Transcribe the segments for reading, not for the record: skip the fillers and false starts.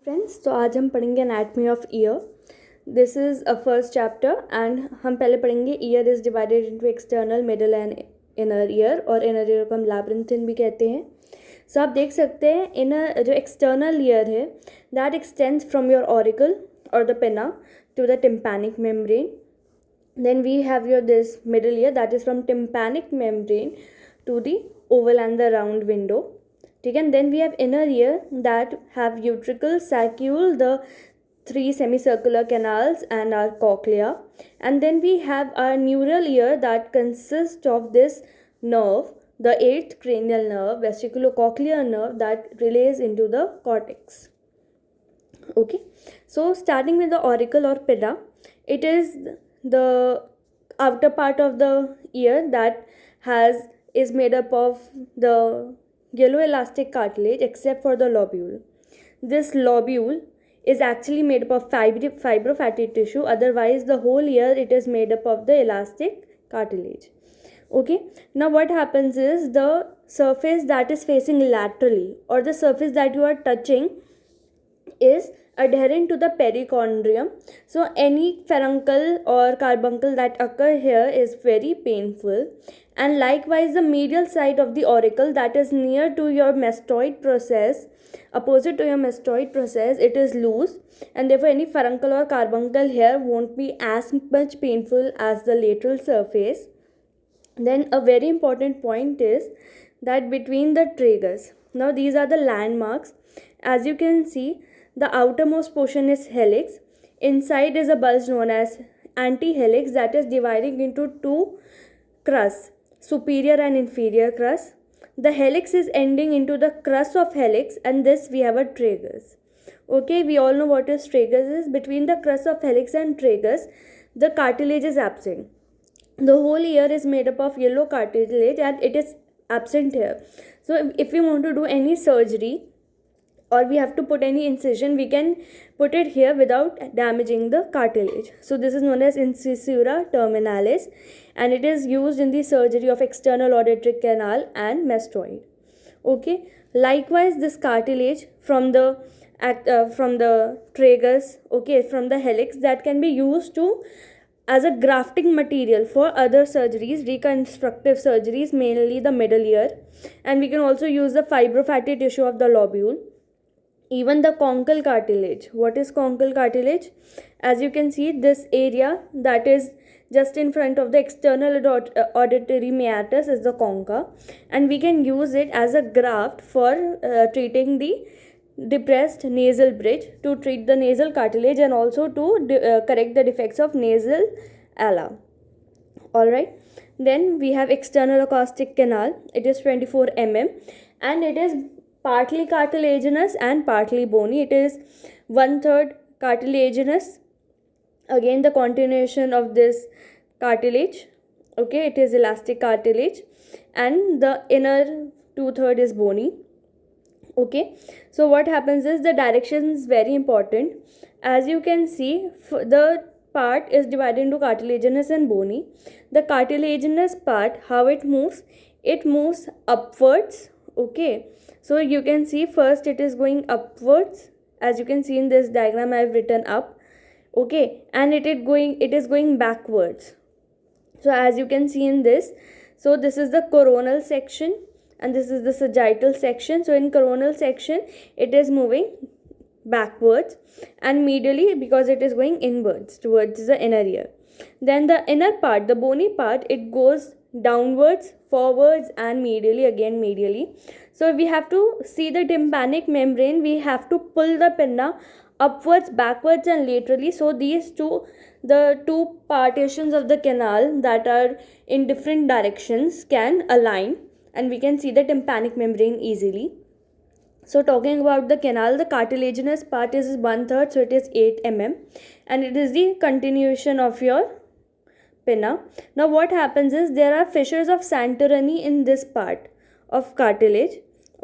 Friends, तो आज हम पढ़ेंगे anatomy of year. This is a first chapter and हम पहले पढ़ेंगे year is divided into external, middle and inner ear. और इनर ईयर को हम लैब्रिंथिन भी कहते हैं. सो आप देख सकते हैं इनर जो एक्सटर्नल ईयर है that extends from your auricle और the pinna to the tympanic membrane. Then we have your this middle ear that is from tympanic membrane to the oval and the round window. ठीक है. And then we have inner ear that have utricle, saccule, the three semicircular canals and our cochlea. And then we have our neural ear that consists of this nerve, the eighth cranial nerve, vesiculocochlear nerve that relays into the cortex. Okay, so starting with the auricle or pinna, it is the outer part of the ear that is made up of the yellow elastic cartilage except for the lobule. This lobule is actually made up of fibrofatty tissue, otherwise the whole ear it is made up of the elastic cartilage. Okay, now what happens is the surface that is facing laterally or the surface that you are touching is adherent to the perichondrium. So any furuncle or carbuncle that occur here is very painful. And likewise the medial side of the auricle that is near to your mastoid process, opposite to your mastoid process, it is loose, and therefore any furuncle or carbuncle here won't be as much painful as the lateral surface. Then a very important point is that between the tragus, now these are the landmarks. As you can see, the outermost portion is helix. Inside is a bulge known as antihelix that is dividing into two crusts, superior and inferior crust. The helix is ending into the crust of helix, and this we have a tragus. Okay, we all know what is tragus is. Between the crust of helix and tragus, the cartilage is absent. The whole ear is made up of yellow cartilage and it is absent here. So if we want to do any surgery or we have to put any incision, we can put it here without damaging the cartilage. So this is known as incisura terminalis, and it is used in the surgery of external auditory canal and mastoid. Okay, likewise this cartilage from the tragus, okay, from the helix, that can be used to as a grafting material for other surgeries, reconstructive surgeries, mainly the middle ear. And we can also use the fibrofatty tissue of the lobule. Even the conchal cartilage. What is conchal cartilage? As you can see, this area that is just in front of the external auditory meatus is the concha, and we can use it as a graft for treating the depressed nasal bridge, to treat the nasal cartilage and also to correct the defects of nasal ala. Alright, then we have external acoustic canal. It is 24 mm and it is partly cartilaginous and partly bony. It is 1/3 cartilaginous, again the continuation of this cartilage. Okay, it is elastic cartilage, and the inner 2/3 is bony. Okay, so what happens is the direction is very important. As you can see, the part is divided into cartilaginous and bony. The cartilaginous part, how it moves upwards. Okay, so you can see first it is going upwards. As you can see in this diagram, I have written up. Okay, and it is going backwards. So as you can see in this, so this is the coronal section and this is the sagittal section. So in coronal section it is moving backwards, and medially because it is going inwards towards the inner ear. Then the inner part, the bony part, it goes downwards, forwards, and medially, again medially. So we have to see the tympanic membrane, we have to pull the pinna upwards, backwards, and laterally. So these the two partitions of the canal that are in different directions can align, and we can see the tympanic membrane easily. So talking about the canal, the cartilaginous part is 1/3, so it is 8 mm, and it is the continuation of your pinna. Now what happens is there are fissures of Santorini in this part of cartilage.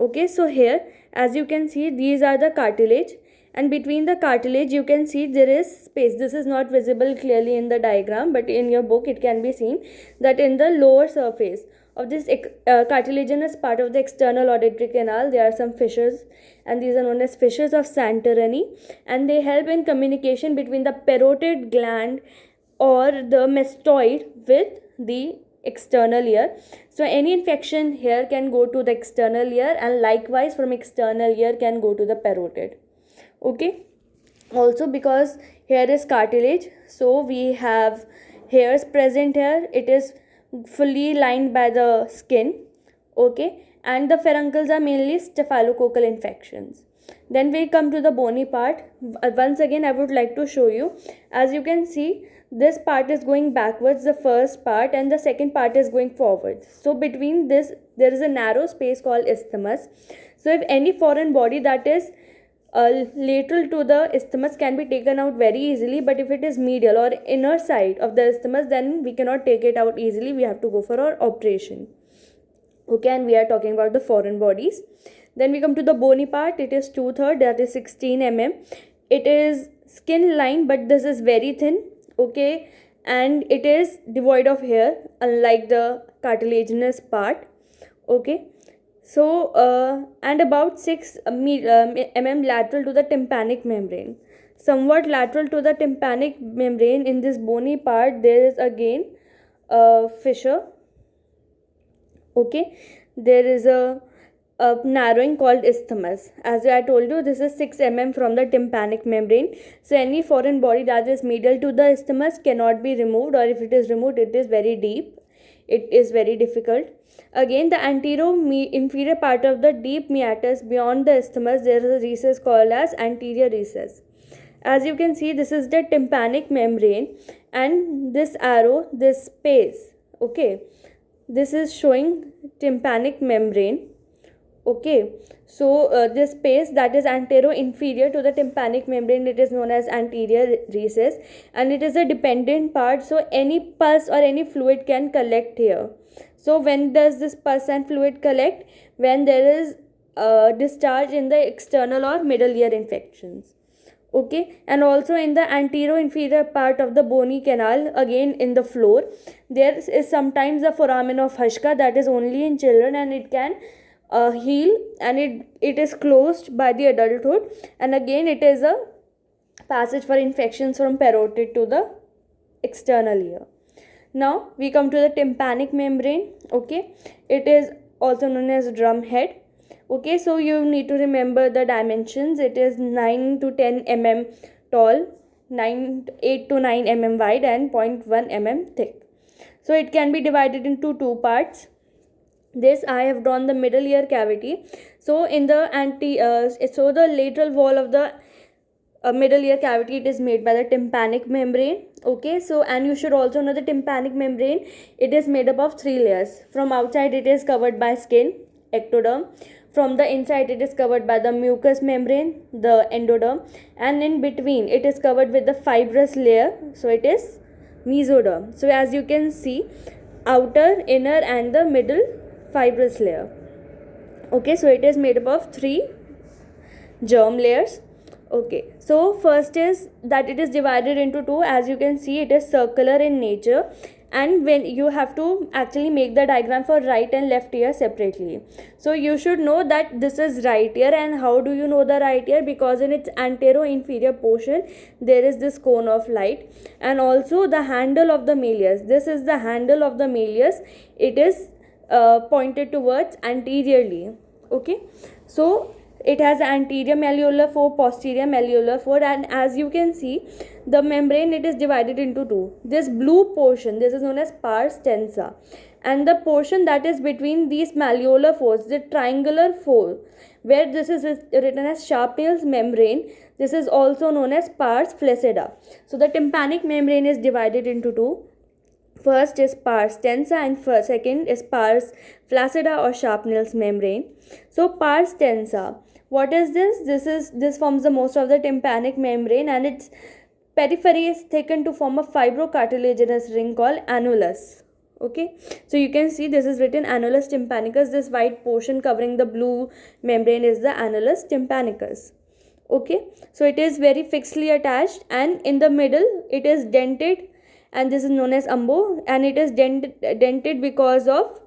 Okay, so here as you can see, these are the cartilage, and between the cartilage you can see there is space. This is not visible clearly in the diagram, but in your book it can be seen that in the lower surface of this cartilaginous part of the external auditory canal, there are some fissures, and these are known as fissures of Santorini, and they help in communication between the parotid gland or the mastoid with the external ear. So any infection here can go to the external ear, and likewise from external ear can go to the parotid. Okay, also because here is cartilage, so we have hairs present here. It is fully lined by the skin. Okay, and the furuncles are mainly staphylococcal infections. Then we come to the bony part. Once again I would like to show you. As you can see, this part is going backwards, the first part, and the second part is going forward. So between this there is a narrow space called isthmus. So if any foreign body that is lateral to the isthmus can be taken out very easily, but if it is medial or inner side of the isthmus, then we cannot take it out easily. We have to go for our operation. Okay, and we are talking about the foreign bodies. Then we come to the bony part. It is 2/3, that is 16 mm. It is skin lined, but this is very thin. Okay, and it is devoid of hair, unlike the cartilaginous part. Okay, so and about 6 mm lateral to the tympanic membrane. Somewhat lateral to the tympanic membrane in this bony part, there is again a fissure. Okay, there is a narrowing called isthmus. As I told you, this is 6 mm from the tympanic membrane. So any foreign body that is medial to the isthmus cannot be removed, or if it is removed, it is very deep. It is very difficult. Again, the inferior part of the deep meatus beyond the isthmus, there is a recess called as anterior recess. As you can see, this is the tympanic membrane, and this arrow, this space, okay, this is showing tympanic membrane. Okay, so this space that is antero-inferior to the tympanic membrane, it is known as anterior recess, and it is a dependent part, so any pus or any fluid can collect here. So when does this pus and fluid collect? When there is discharge in the external or middle ear infections. Okay, and also in the antero-inferior part of the bony canal, again in the floor, there is sometimes a foramen of Hashka that is only in children, and it can heal, and it is closed by the adulthood, and again it is a passage for infections from parotid to the external ear. Now we come to the tympanic membrane. Okay, it is also known as drum head. Okay, so you need to remember the dimensions. It is 9 to 10 mm tall, 8 to 9 mm wide, and 0.1 mm thick. So it can be divided into two parts. This I have drawn the middle ear cavity. So in the the lateral wall of the middle ear cavity, it is made by the tympanic membrane. Okay, so and you should also know the tympanic membrane, it is made up of 3 layers. From outside it is covered by skin, ectoderm. From the inside it is covered by the mucous membrane, the endoderm, and in between it is covered with the fibrous layer, so it is mesoderm. So as you can see, outer, inner, and the middle fibrous layer. Okay, so it is made up of 3 germ layers. Okay, so first is that it is divided into 2. As you can see, it is circular in nature, and when you have to actually make the diagram for right and left ear separately. So you should know that this is right ear, and how do you know the right ear? Because in its antero-inferior portion there is this cone of light, and also the handle of the malleus. This is the handle of the malleus. It is pointed towards anteriorly. Okay, so it has anterior malleolar fold, posterior malleolar fold, and as you can see, the membrane, it is divided into 2. This blue portion, this is known as pars tensa, and the portion that is between these malleolar folds, the triangular fold, where this is written as Sharpnell's membrane, this is also known as pars flaccida. So the tympanic membrane is divided into 2. First is pars tensa, and second is pars flaccida or Sharpnell's membrane. So pars tensa, what is this? This forms the most of the tympanic membrane, and its periphery is thickened to form a fibrocartilaginous ring called annulus. Okay, so you can see this is written annulus tympanicus. This white portion covering the blue membrane is the annulus tympanicus. Okay, so it is very fixedly attached, and in the middle it is dented, and this is known as umbo, and it is dented because of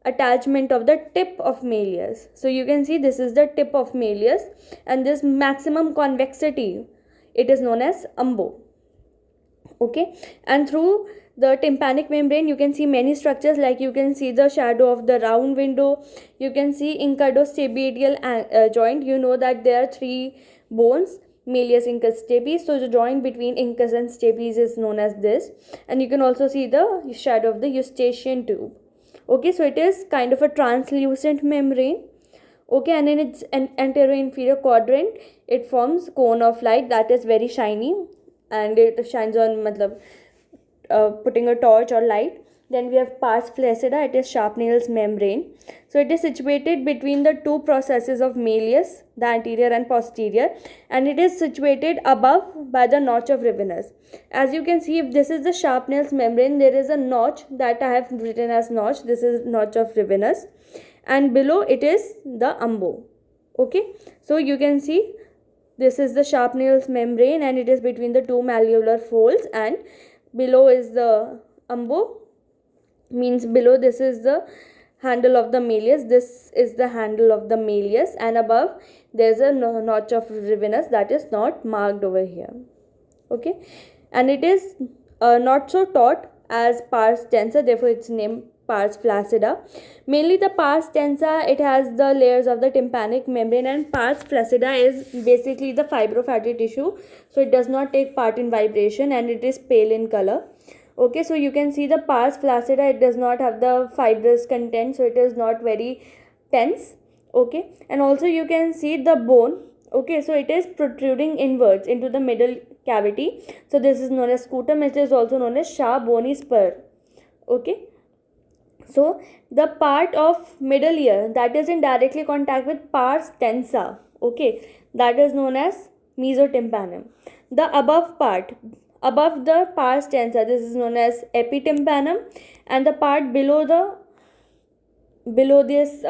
attachment of the tip of malleus. So you can see this is the tip of malleus, and this maximum convexity, it is known as umbo. Okay, and through the tympanic membrane you can see many structures, like you can see the shadow of the round window, you can see incudostapedial joint. You know that there are three bones, malleus, incus, stapes. So the joint between incus and stapes is known as this. And you can also see the shadow of the eustachian tube. Okay, so it is kind of a translucent membrane. Okay, and in its anterior-inferior quadrant it forms cone of light that is very shiny, and it shines on putting a torch or light. Then we have pars flaccida, it is Sharpnell's membrane. So it is situated between the two processes of malleus, the anterior and posterior, and it is situated above by the notch of Rivinus. As you can see, if this is the Sharpnell's membrane, there is a notch that I have written as notch. This is notch of Rivinus, and below it is the umbo. Okay, so you can see this is the Sharpnell's membrane, and it is between the two malleolar folds, and below is the umbo, means below this is the handle of the malleus, this is the handle of the malleus, and above there is a notch of Rivinus that is not marked over here. Okay, and it is not so taut as pars tensa, therefore its name pars flaccida. Mainly the pars tensa, it has the layers of the tympanic membrane, and pars flaccida is basically the fibrofatty tissue, so it does not take part in vibration and it is pale in color. Okay, so you can see the pars flaccida, it does not have the fibrous content, so it is not very tense. Okay, and also you can see the bone. Okay, so it is protruding inwards into the middle cavity, so this is known as scutum. It is also known as sharp bony spur. Okay, so the part of middle ear that is in directly contact with pars tensa, okay, that is known as mesotympanum. The above part, above the pars tensa, this is known as epitympanum, and the part below this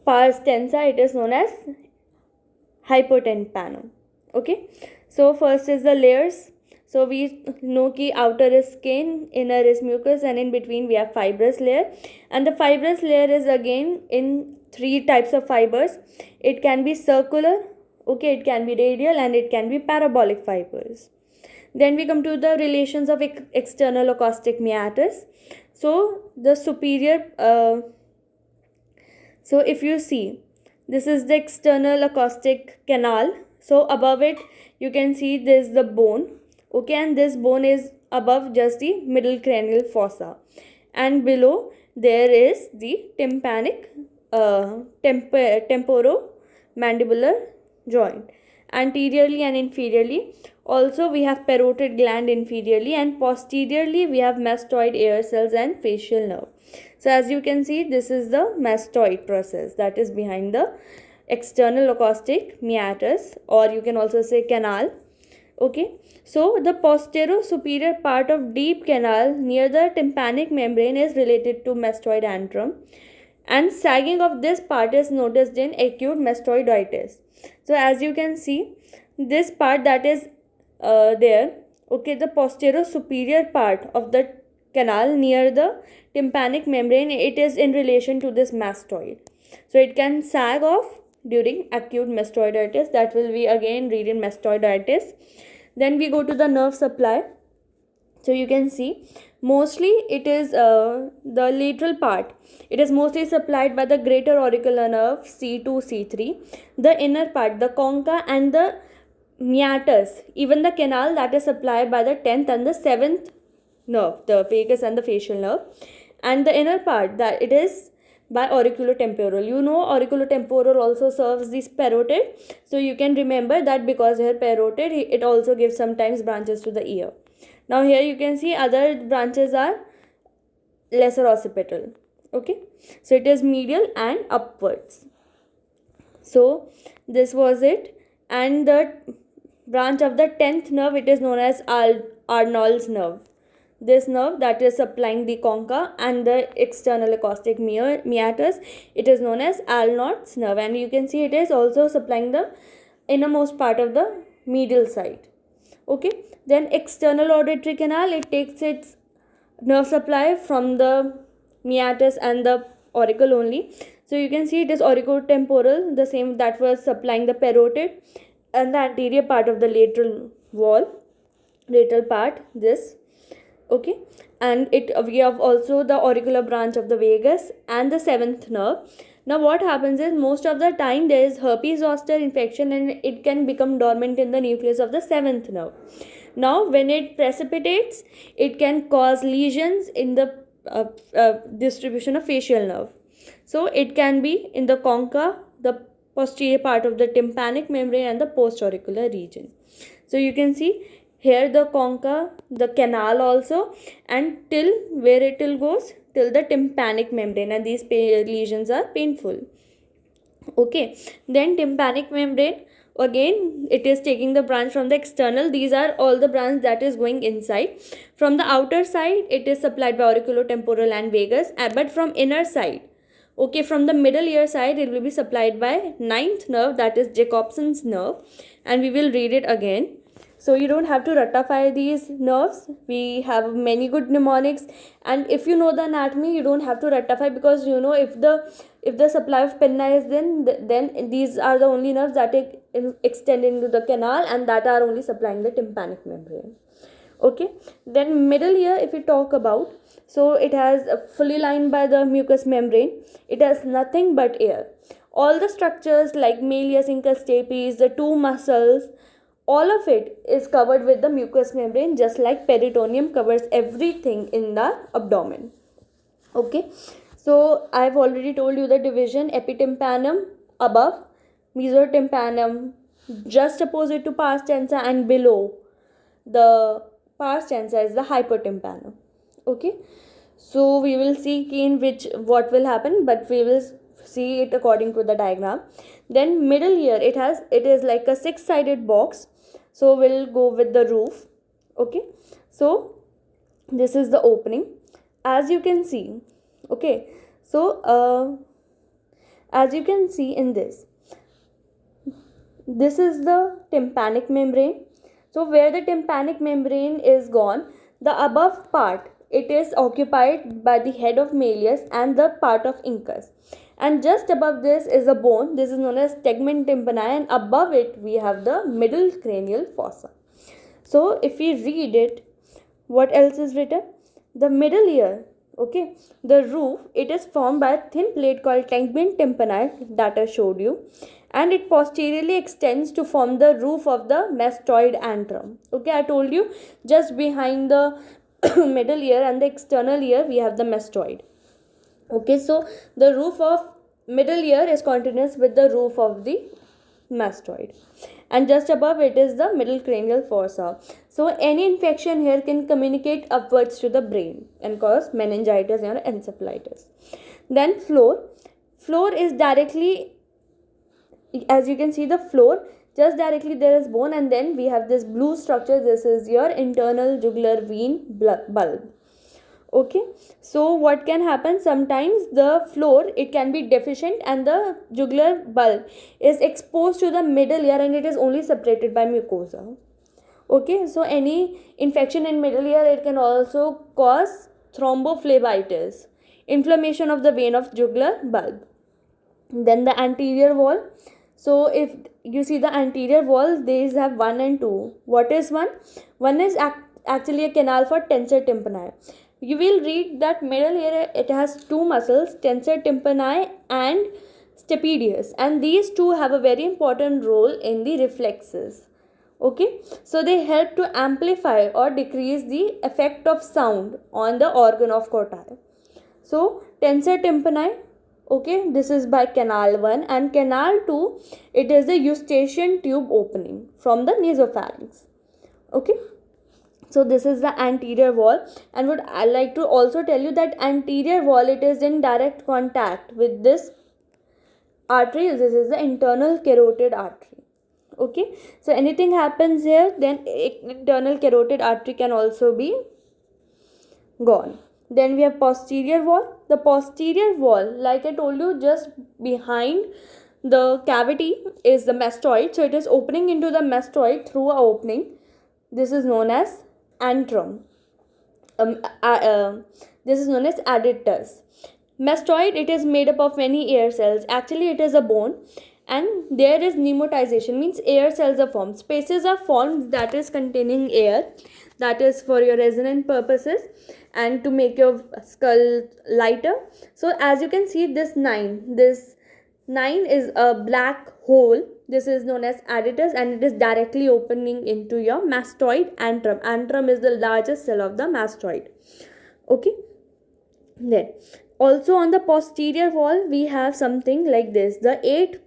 pars tensa, it is known as hypotympanum. Okay, so first is the layers. So we know ki outer is skin, inner is mucus, and in between we have fibrous layer. And the fibrous layer is again in three types of fibers. It can be circular, okay, it can be radial, and it can be parabolic fibers. Then we come to the relations of external acoustic meatus. So the superior, so if you see, this is the external acoustic canal. So above it you can see this is the bone. Okay, and this bone is above just the middle cranial fossa, and below there is the tympanic temporomandibular joint. Anteriorly and inferiorly also we have parotid gland inferiorly, and posteriorly we have mastoid air cells and facial nerve. So as you can see, this is the mastoid process that is behind the external acoustic meatus, or you can also say canal. Okay, so the posterior superior part of deep canal near the tympanic membrane is related to mastoid antrum, and sagging of this part is noticed in acute mastoiditis. So as you can see, this part that is there, okay, the posterior superior part of the canal near the tympanic membrane, it is in relation to this mastoid, so it can sag off during acute mastoiditis. That will be again read in mastoiditis. Then we go to the nerve supply. So you can see mostly it is the lateral part, it is mostly supplied by the greater auricular nerve C2 C3. The inner part, the concha and the meatus, even the canal, that is supplied by the 10th and the 7th nerve, the vagus and the facial nerve. And the inner part, that it is by auriculotemporal. You know auriculotemporal also serves this parotid, so you can remember that because here parotid, it also gives sometimes branches to the ear. Now here you can see other branches are lesser occipital. Okay, so it is medial and upwards. So this was it. And the branch of the 10th nerve, it is known as Arnold's nerve. This nerve that is supplying the concha and the external acoustic meatus, it is known as Arnold's nerve, and you can see it is also supplying the innermost part of the medial side. Okay, then external auditory canal, it takes its nerve supply from the meatus and the auricle only. So you can see it is auriculotemporal, the same that was supplying the parotid and the anterior part of the lateral wall, lateral part, this. Okay, and we have also the auricular branch of the vagus and the seventh nerve. Now what happens is, most of the time there is herpes zoster infection and it can become dormant in the nucleus of the seventh nerve. Now when it precipitates, it can cause lesions in the distribution of facial nerve. So it can be in the concha, the posterior part of the tympanic membrane, and the postauricular region. So you can see here the concha, the canal also, and till where it will goes, till the tympanic membrane, and these lesions are painful. Okay, then tympanic membrane, again it is taking the branch from the external. These are all the branch that is going inside. From the outer side it is supplied by auriculotemporal and vagus, but from inner side, okay, from the middle ear side, it will be supplied by ninth nerve, that is Jacobson's nerve, and we will read it again. So you don't have to ratify these nerves. We have many good mnemonics, and if you know the anatomy, you don't have to ratify, because you know if the supply of penna is then these are the only nerves that extend into the canal and that are only supplying the tympanic membrane. Okay, then middle ear, if we talk about, so it has fully lined by the mucous membrane. It has nothing but air. All the structures like malleus, incus stapes, the two muscles, all of it is covered with the mucous membrane, just like peritoneum covers everything in the abdomen. Okay, so I've already told you the division: epitympanum above, mesotympanum just opposite to pars tensa, and below the pars tensa is the hypotympanum. Okay, so we will see in which what will happen, but we will see it according to the diagram. Then middle ear, it is like a six-sided box, so we'll go with the roof. Okay, so this is the opening, as you can see. Okay, so as you can see in this is the tympanic membrane. So where the tympanic membrane is gone, the above part, it is occupied by the head of malleus and the part of incus, and just above this is a bone. This is known as tegmen tympani, and above it we have the middle cranial fossa. So if we read it, what else is written? The middle ear, okay, the roof, it is formed by a thin plate called tegmen tympani that I showed you, and it posteriorly extends to form the roof of the mastoid antrum. Okay, I told you, just behind the middle ear and the external ear we have the mastoid. Okay, so the roof of middle ear is continuous with the roof of the mastoid, and just above it is the middle cranial fossa. So any infection here can communicate upwards to the brain and cause meningitis or encephalitis. Then floor is directly, as you can see, the floor, just directly there is bone, and then we have this blue structure. This is your internal jugular vein bulb. Okay, so what can happen, sometimes the floor, it can be deficient and the jugular bulb is exposed to the middle ear and it is only separated by mucosa. Okay, so any infection in middle ear, it can also cause thrombophlebitis, inflammation of the vein of jugular bulb. Then the anterior wall. So if you see the anterior wall, these have 1 and 2. What is one? One is actually a canal for tensor tympani. You will read that middle ear, it has two muscles, tensor tympani and stapedius, and these two have a very important role in the reflexes. Okay, so they help to amplify or decrease the effect of sound on the organ of Corti. So tensor tympani, okay, this is by canal 1, and canal 2, it is the eustachian tube opening from the nasopharynx. Okay, so this is the anterior wall, and what I like to also tell you that anterior wall, it is in direct contact with this artery. This is the internal carotid artery. Okay, so anything happens here, then internal carotid artery can also be gone. Then we have posterior wall. The posterior wall, like I told you, just behind the cavity is the mastoid. So it is opening into the mastoid through a opening. This is known as antrum. This is known as adductus. Mastoid, it is made up of many air cells. Actually, it is a bone, and there is pneumotization, means air cells are formed. Spaces are formed that is containing air, that is for your resonant purposes and to make your skull lighter. So as you can see, this 9 is a black hole. This is known as adductus, and it is directly opening into your mastoid antrum. Antrum is the largest cell of the mastoid. Okay. Then also on the posterior wall we have something like this, the eight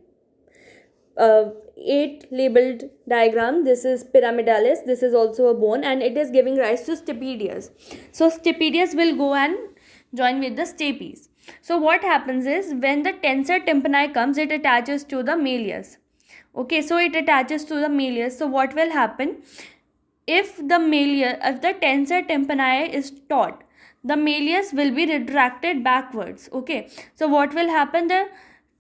labeled diagram. This is pyramidalis. This is also a bone, and it is giving rise to stapedius. So stapedius will go and join with the stapes. So what happens is, when the tensor tympani comes, it attaches to the malleus. Okay, so it attaches to the malleus. So what will happen, if the tensor tympani is taut, the malleus will be retracted backwards. Okay, so what will happen, the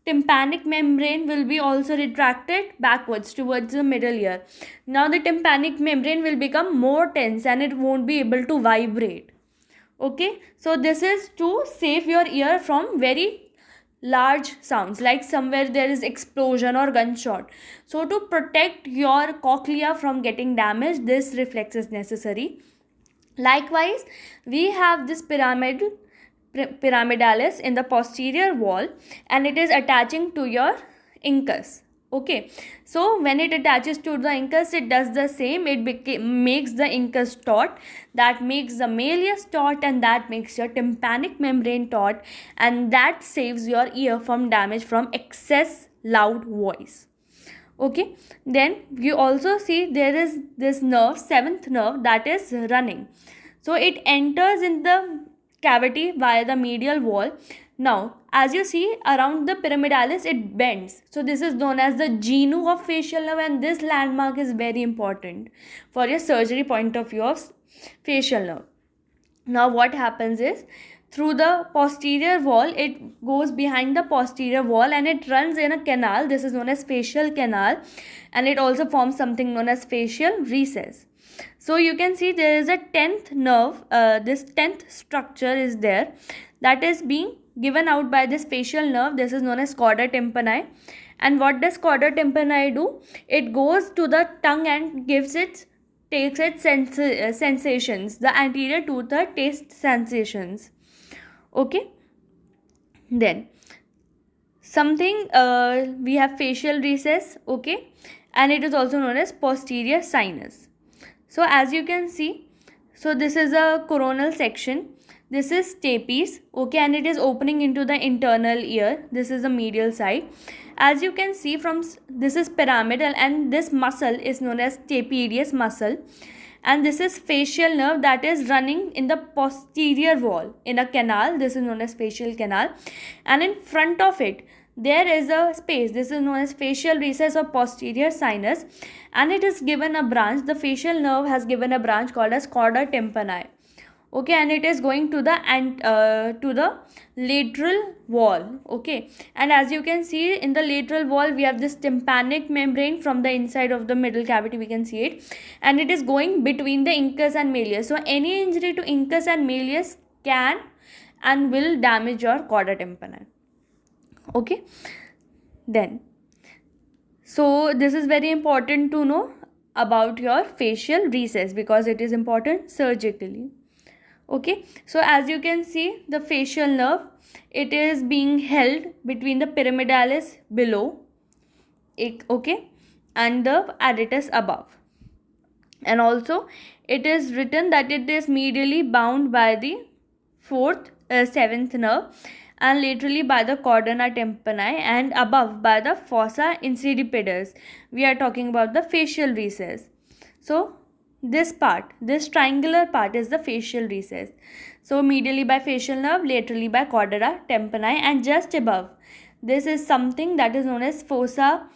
tympanic membrane will be also retracted backwards towards the middle ear. Now the tympanic membrane will become more tense and it won't be able to vibrate. Okay, so this is to save your ear from very large sounds, like somewhere there is explosion or gunshot. So to protect your cochlea from getting damaged, this reflex is necessary. Likewise, we have this pyramidalis in the posterior wall, and it is attaching to your incus. Okay, so when it attaches to the incus, it does the same. It makes the incus taut, that makes the malleus taut, and that makes your tympanic membrane taut, and that saves your ear from damage from excess loud voice. Okay, then you also see there is this nerve, seventh nerve, that is running. So it enters in the cavity via the medial wall. Now as you see, around the pyramidalis it bends. So this is known as the genu of facial nerve, and this landmark is very important for your surgery point of view of facial nerve. Now what happens is, through the posterior wall, it goes behind the posterior wall and it runs in a canal. This is known as facial canal, and it also forms something known as facial recess. So you can see there is a 10th nerve. This 10th structure is there, that is being given out by this facial nerve. This is known as chorda tympani. And what does chorda tympani do? It goes to the tongue and takes its sensations, the anterior to the taste sensations. Okay, then something we have facial recess. Okay, and it is also known as posterior sinus. So as you can see, so this is a coronal section, this is stapes. Okay, and it is opening into the internal ear. This is the medial side. As you can see from this is pyramidal, and this muscle is known as stapedius muscle, and this is facial nerve that is running in the posterior wall in a canal. This is known as facial canal, and in front of it there is a space. This is known as facial recess or posterior sinus, and it is given a branch. The facial nerve has given a branch called as chorda tympani. Okay, and it is going to the lateral wall. Okay, and as you can see in the lateral wall, we have this tympanic membrane. From the inside of the middle cavity we can see it, and it is going between the incus and malleus. So any injury to incus and malleus can and will damage your chorda tympani. Okay, then so this is very important to know about your facial recess, because it is important surgically. Okay, so as you can see, the facial nerve, it is being held between the pyramidalis below, okay, and the adductus above, and also it is written that it is medially bound by the seventh nerve, and laterally by the chorda tympani, and above by the fossa insidipidus. We are talking about the facial recess. So this triangular part is the facial recess. So medially by facial nerve, laterally by chorda tympani, and just above this is something that is known as fossa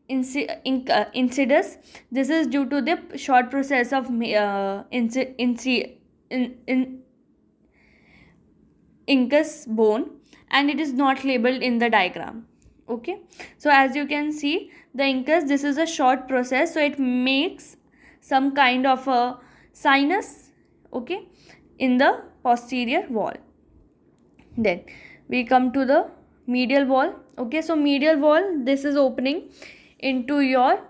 insidus. This is due to the short process of incus bone, and it is not labeled in the diagram. Okay, so as you can see, the incus, this is a short process, so it makes some kind of a sinus, okay, in the posterior wall. Then we come to the medial wall. Okay, so medial wall, this is opening into your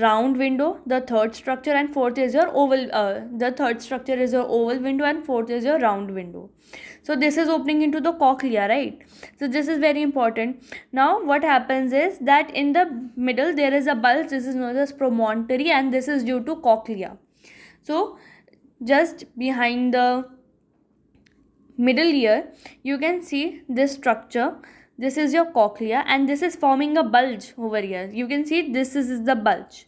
round window, the third structure, and fourth is your oval. The third structure is your oval window and fourth is your round window. So this is opening into the cochlea, right? So this is very important. Now what happens is that in the middle there is a bulge. This is known as promontory, and this is due to cochlea. So just behind the middle ear you can see this structure. This is your cochlea, and this is forming a bulge over here. You can see this is the bulge.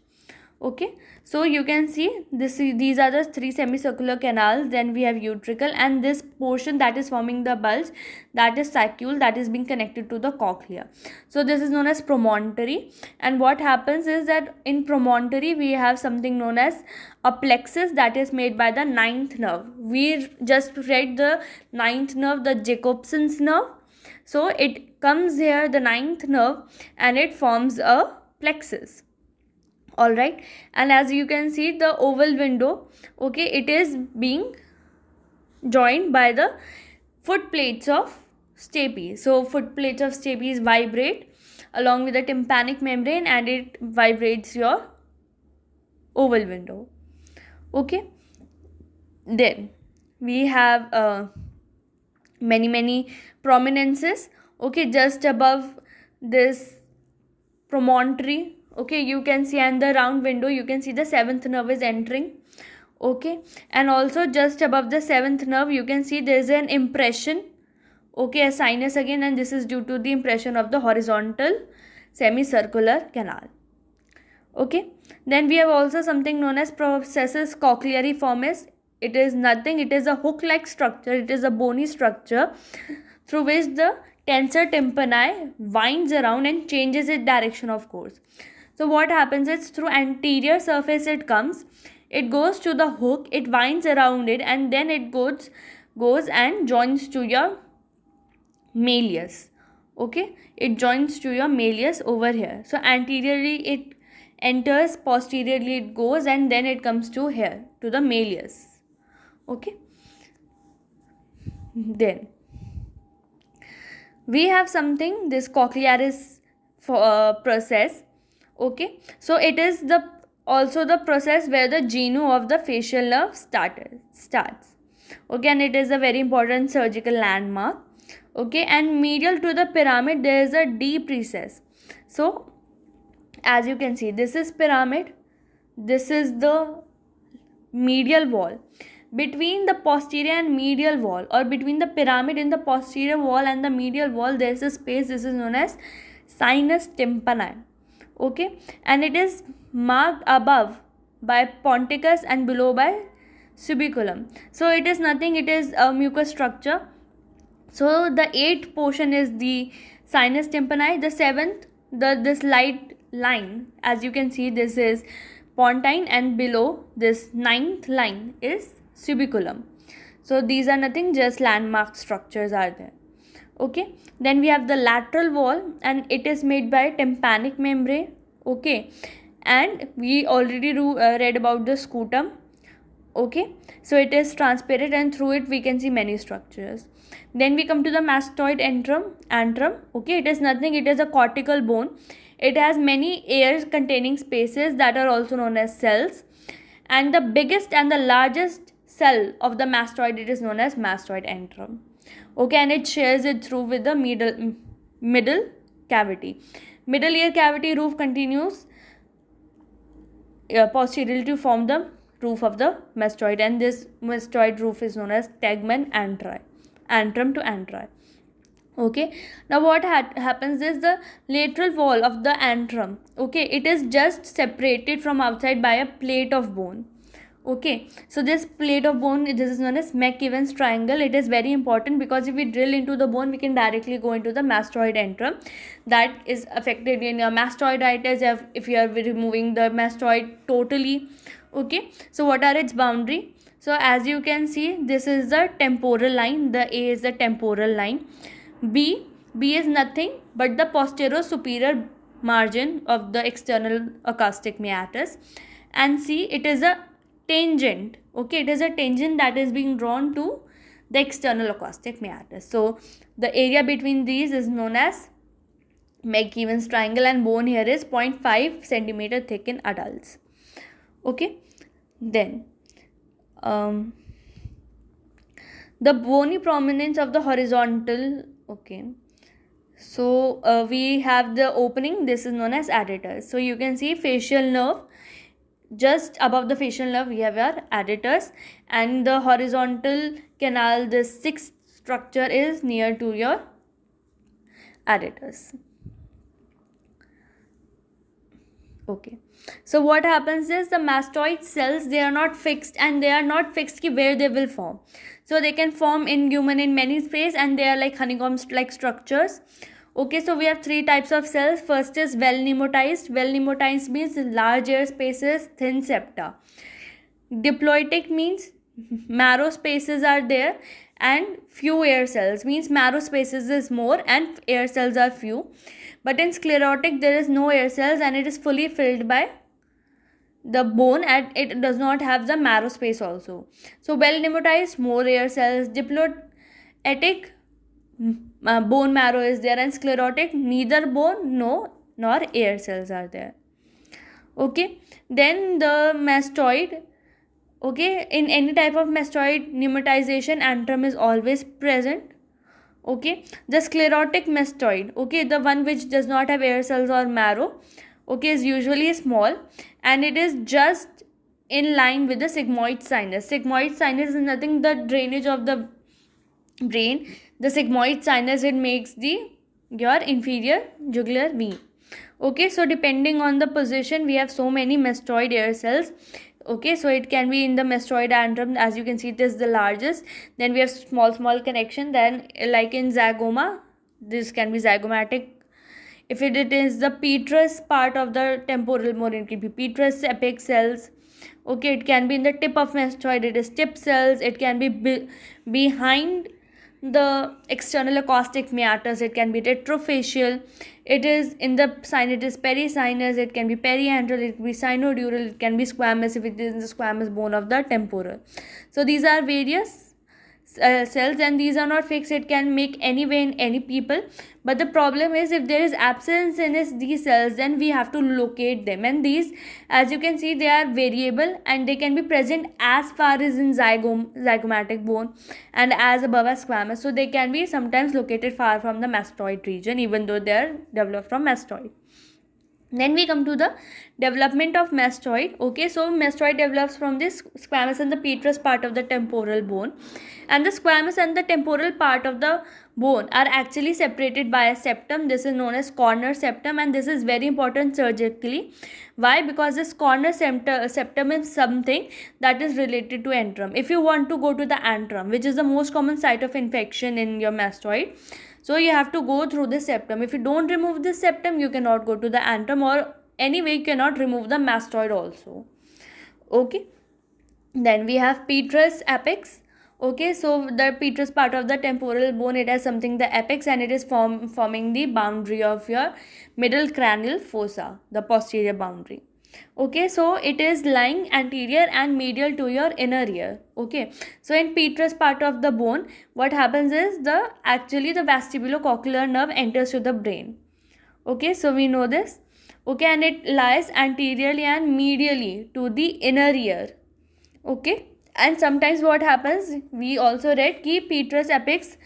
Okay, so you can see these are the three semicircular canals. Then we have utricle, and this portion that is forming the bulge, that is saccule, that is being connected to the cochlea. So this is known as promontory. And what happens is that in promontory we have something known as a plexus that is made by the ninth nerve. We just read the ninth nerve, the Jacobson's nerve. So it comes here, the ninth nerve, and it forms a plexus. Alright, and as you can see the oval window, okay, it is being joined by the foot plates of stapes. So foot plates of stapes vibrate along with the tympanic membrane, and it vibrates your oval window. Okay, then we have many prominences. Okay, just above this promontory, okay, you can see, and the round window you can see the seventh nerve is entering. Okay, and also just above the seventh nerve you can see there is an impression, okay, a sinus again, and this is due to the impression of the horizontal semicircular canal. Okay, then we have also something known as processus cochleariformis. It is nothing, it is a hook like structure, it is a bony structure through which the tensor tympani winds around and changes its direction of course. So what happens is through anterior surface it comes, it goes to the hook, it winds around it, and then it goes and joins to your malleus. Okay, it joins to your malleus over here. So anteriorly it enters, posteriorly it goes, and then it comes to here, to the malleus. Okay, then we have something, this cochlearis process. Okay, so it is also the process where the genu of the facial nerve starts. Okay, and it is a very important surgical landmark. Okay, and medial to the pyramid there is a deep recess. So as you can see, this is pyramid, this is the medial wall. Between the posterior and medial wall, or between the pyramid in the posterior wall and the medial wall, there is a space. This is known as sinus tympani. Okay, and it is marked above by ponticus and below by subiculum. So it is nothing, it is a mucous structure. So the eighth portion is the sinus tympani, the seventh, this light line, as you can see, this is pontine, and below this ninth line is subiculum. So these are nothing, just landmark structures are there. Okay, then we have the lateral wall, and it is made by tympanic membrane. Okay, and we already read about the scutum. Okay, so it is transparent, and through it we can see many structures. Then we come to the mastoid antrum. Okay, it is nothing, it is a cortical bone. It has many air containing spaces that are also known as cells, and the biggest and the largest cell of the mastoid, it is known as mastoid antrum. Okay, and it shares it through with the middle cavity. Middle ear cavity roof continues posteriorly to form the roof of the mastoid, and this mastoid roof is known as tegmen antri, antrum to antri. Okay, now what happens is the lateral wall of the antrum, okay, it is just separated from outside by a plate of bone. Okay, so this plate of bone, this is known as McEwen's triangle. It is very important because if we drill into the bone, we can directly go into the mastoid antrum. That is affected in your mastoiditis if you are removing the mastoid totally. Okay, so what are its boundary? So as you can see, this is the temporal line, the A is the temporal line. B is nothing but the posterior superior margin of the external acoustic meatus, and C, it is a tangent. Okay, it is a tangent that is being drawn to the external acoustic meatus. So the area between these is known as McEwen's triangle, and bone here is 0.5 centimeter thick in adults. Okay, then the bony prominence of the horizontal. Okay, so we have the opening, this is known as additors. So you can see facial nerve, just above the facial nerve we have our additors, and the horizontal canal, the sixth structure is near to your additors. Okay, so what happens is the mastoid cells, they are not fixed, and they are not fixed where they will form. So they can form in human in many space, and they are like honeycombs like structures. Okay, so we have three types of cells. First is well pneumotized. Well pneumotized means large air spaces, thin septa. Diploitic means marrow spaces are there and few air cells, means marrow spaces is more and air cells are few. But in sclerotic there is no air cells and it is fully filled by the bone, and it does not have the marrow space also. So well pneumotized, more air cells. Diploitic, bone marrow is there, and sclerotic, neither bone nor air cells are there. Okay, then the mastoid. Okay, in any type of mastoid pneumatization, antrum is always present. Okay, the sclerotic mastoid, okay, the one which does not have air cells or marrow, okay, is usually small, and it is just in line with the sigmoid sinus. Sigmoid sinus is nothing, the drainage of the brain. The sigmoid sinus, it makes your inferior jugular vein. Okay, so depending on the position, we have so many mastoid air cells. Okay, so it can be in the mastoid antrum, as you can see it is the largest. Then we have small connection. Then like in zygoma, this can be zygomatic. If it is the petrous part of the temporal bone, it can be petrous apex cells. Okay, it can be in the tip of mastoid, it is tip cells. It can be behind the external acoustic meatus, it can be retrofacial. It is in the sign, it is perisinus. It can be periantral, it can be sinodural, it can be squamous if it is in the squamous bone of the temporal. So these are various cells, and these are not fixed. It can make any way in any people, but the problem is if there is absence in these cells, then we have to locate them. And these, as you can see, they are variable, and they can be present as far as in zygomatic bone and as above as squamous. So they can be sometimes located far from the mastoid region, even though they are developed from mastoid. Then we come to the development of mastoid. Okay, so mastoid develops from this squamous and the petrous part of the temporal bone, and the squamous and the temporal part of the bone are actually separated by a septum. This is known as corner septum, and this is very important surgically. Why? Because this corner septum is something that is related to antrum. If you want to go to the antrum, which is the most common site of infection in your mastoid, so you have to go through the septum. If you don't remove this septum, you cannot go to the antrum, or anyway you cannot remove the mastoid also. Okay, then we have petrous apex. Okay, so the petrous part of the temporal bone, it has something the apex, and it is forming the boundary of your middle cranial fossa, the posterior boundary. Okay, so it is lying anterior and medial to your inner ear. Okay, so in petrous part of the bone, what happens is the vestibulocochlear nerve enters to the brain. Okay, so we know this. Okay, and it lies anteriorly and medially to the inner ear. Okay, and sometimes what happens, we also read ki petrous apex,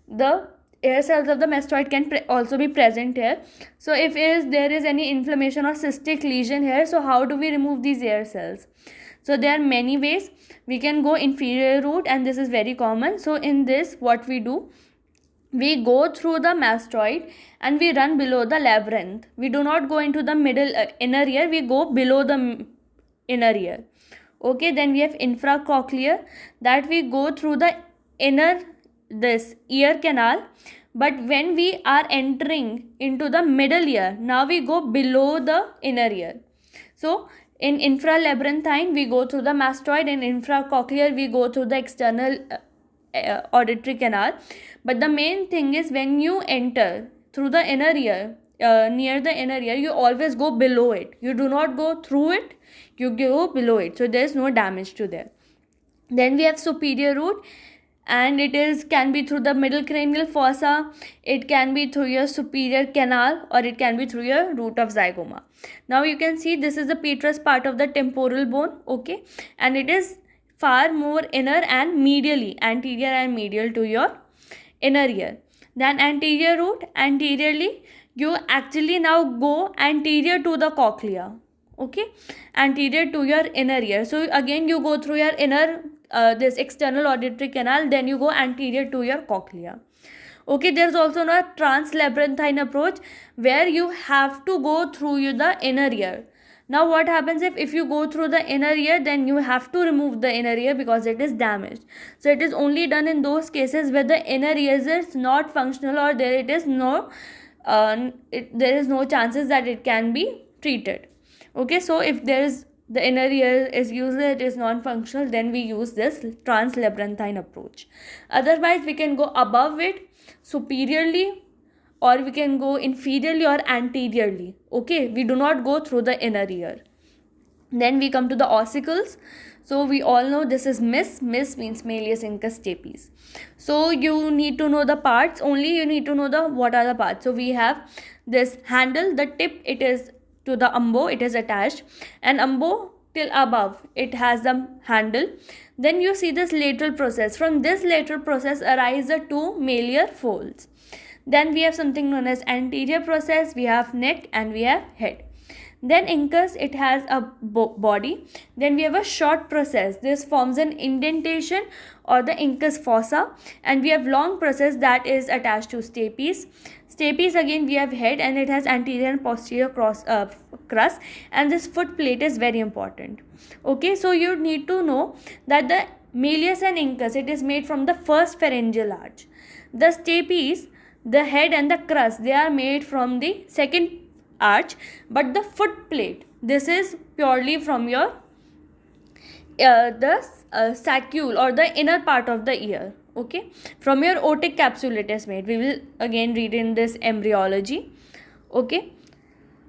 the air cells of the mastoid can also be present here. So if there is any inflammation or cystic lesion here, so how do we remove these air cells? So there are many ways. We can go inferior route, and this is very common. So in this, what we do, we go through the mastoid and we run below the labyrinth. We do not go into the middle inner ear, we go below the inner ear. Okay, then we have infracochlear, that we go through the inner this ear canal, but when we are entering into the middle ear, now we go below the inner ear. So in infralabyrinthine we go through the mastoid, in infracochlear we go through the external auditory canal. But the main thing is, when you enter through the inner ear, near the inner ear, you always go below it. You do not go through it, you go below it, so there is no damage to there. Then we have superior root, and can be through the middle cranial fossa, it can be through your superior canal, or it can be through your root of zygoma. Now you can see this is the petrous part of the temporal bone, okay, and it is far more inner and medially, anterior and medial to your inner ear. Then anterior root, anteriorly you actually now go anterior to the cochlea, okay, anterior to your inner ear. So again you go through your inner this external auditory canal, then you go anterior to your cochlea. Okay, there's also a translabyrinthine approach where you have to go through the inner ear. Now what happens if you go through the inner ear, then you have to remove the inner ear because it is damaged. So it is only done in those cases where the inner ear is not functional, or there is no chances that it can be treated. Okay, so if the inner ear is used, it is non-functional, then we use this translabyrinthine approach. Otherwise we can go above it superiorly, or we can go inferiorly or anteriorly. Okay, we do not go through the inner ear. Then we come to the ossicles. So we all know this is Miss means Malleus Incus Stapes. So you need to know the parts, only you need to know what are the parts. So we have this handle, the tip, it is to the umbo, it is attached, and umbo till above it has the handle. Then you see this lateral process. From this lateral process arise the two malar folds. Then we have something known as anterior process, we have neck, and we have head. Then incus, it has a body. Then we have a short process. This forms an indentation or the incus fossa. And we have long process that is attached to stapes. Stapes, again we have head, and it has anterior and posterior crust. And this foot plate is very important. Okay, so you need to know that the malleus and incus, it is made from the first pharyngeal arch. The stapes, the head and the crust, they are made from the second arch, but the foot plate, this is purely from your saccule or the inner part of the ear. Okay, from your otic capsule it is made. We will again read in this embryology. Okay,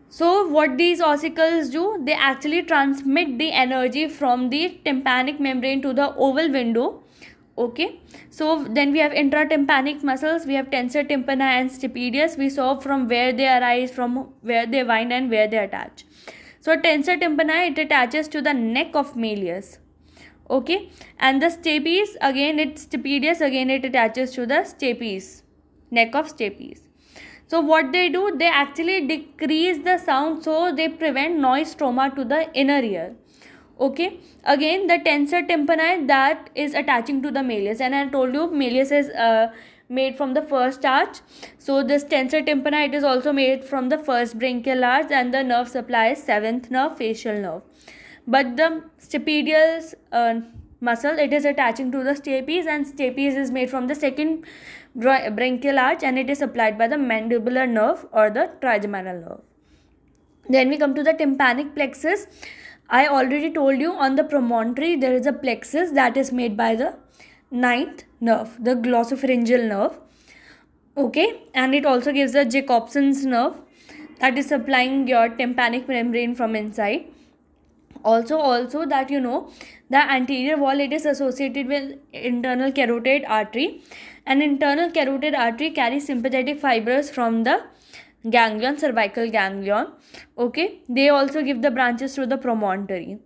so what these ossicles do, they actually transmit the energy from the tympanic membrane to the oval window. Okay, so then we have intratympanic muscles, we have tensor tympani and stapedius. We saw from where they arise, from where they wind, and where they attach. So tensor tympani, it attaches to the neck of malleus. Okay, and the stapes, again it's stapedius, again it attaches to the stapes, neck of stapes. So what they do, they actually decrease the sound, so they prevent noise trauma to the inner ear. Okay, again the tensor tympani, that is attaching to the malleus, and I told you malleus is made from the first arch. So this tensor tympani, it is also made from the first branchial arch, and the nerve supply is seventh nerve, facial nerve. But the stapedial muscle, it is attaching to the stapes, and stapes is made from the second branchial arch, and it is supplied by the mandibular nerve or the trigeminal nerve. Then we come to the tympanic plexus. I already told you on the promontory there is a plexus that is made by the ninth nerve, the glossopharyngeal nerve. Okay, and it also gives the Jacobson's nerve that is supplying your tympanic membrane from inside. Also that you know, the anterior wall, it is associated with internal carotid artery, and internal carotid artery carries sympathetic fibers from the ganglion, cervical ganglion. Okay, they also give the branches to the promontory.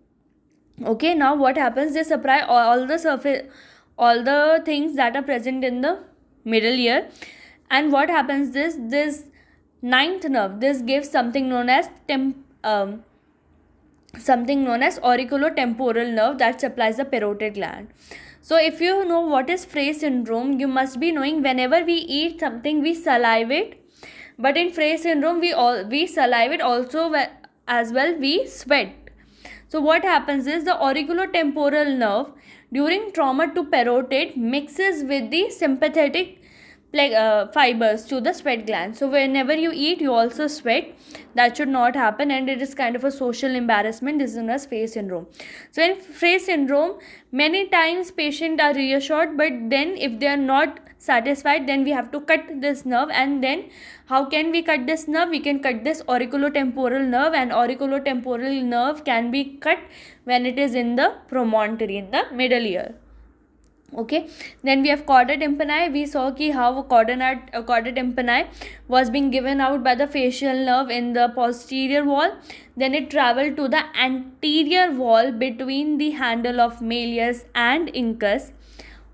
Okay, now what happens, they supply all the things that are present in the middle ear. And what happens, this ninth nerve, this gives something known as auriculotemporal nerve that supplies the parotid gland. So if you know what is Frey syndrome, you must be knowing whenever we eat something we salivate. But in Frey syndrome, we salivate also as well, we sweat. So what happens is the auriculotemporal nerve during trauma to parotid mixes with the sympathetic fibers to the sweat gland. So whenever you eat, you also sweat. That should not happen, and it is kind of a social embarrassment. This is known as Frey syndrome. So in Frey syndrome, many times patients are reassured, but then if they are not satisfied, then we have to cut this nerve. And then how can we cut this nerve? We can cut this auriculotemporal nerve, and auriculotemporal nerve can be cut when it is in the promontory, in the middle ear. Okay, then we have chorda tympani. We saw ki how chorda tympani was being given out by the facial nerve in the posterior wall. Then it traveled to the anterior wall between the handle of malleus and incus.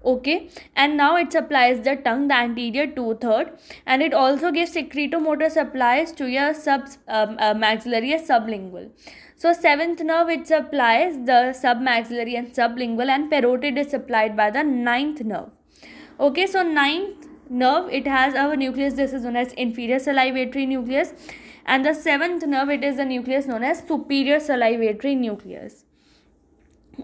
Okay, and now it supplies the tongue, the anterior 2/3, and it also gives secretomotor supplies to your maxillary sublingual. So seventh nerve, it supplies the submaxillary and sublingual, and parotid is supplied by the ninth nerve. Okay, so ninth nerve, it has our nucleus, this is known as inferior salivatory nucleus, and the seventh nerve, it is the nucleus known as superior salivatory nucleus.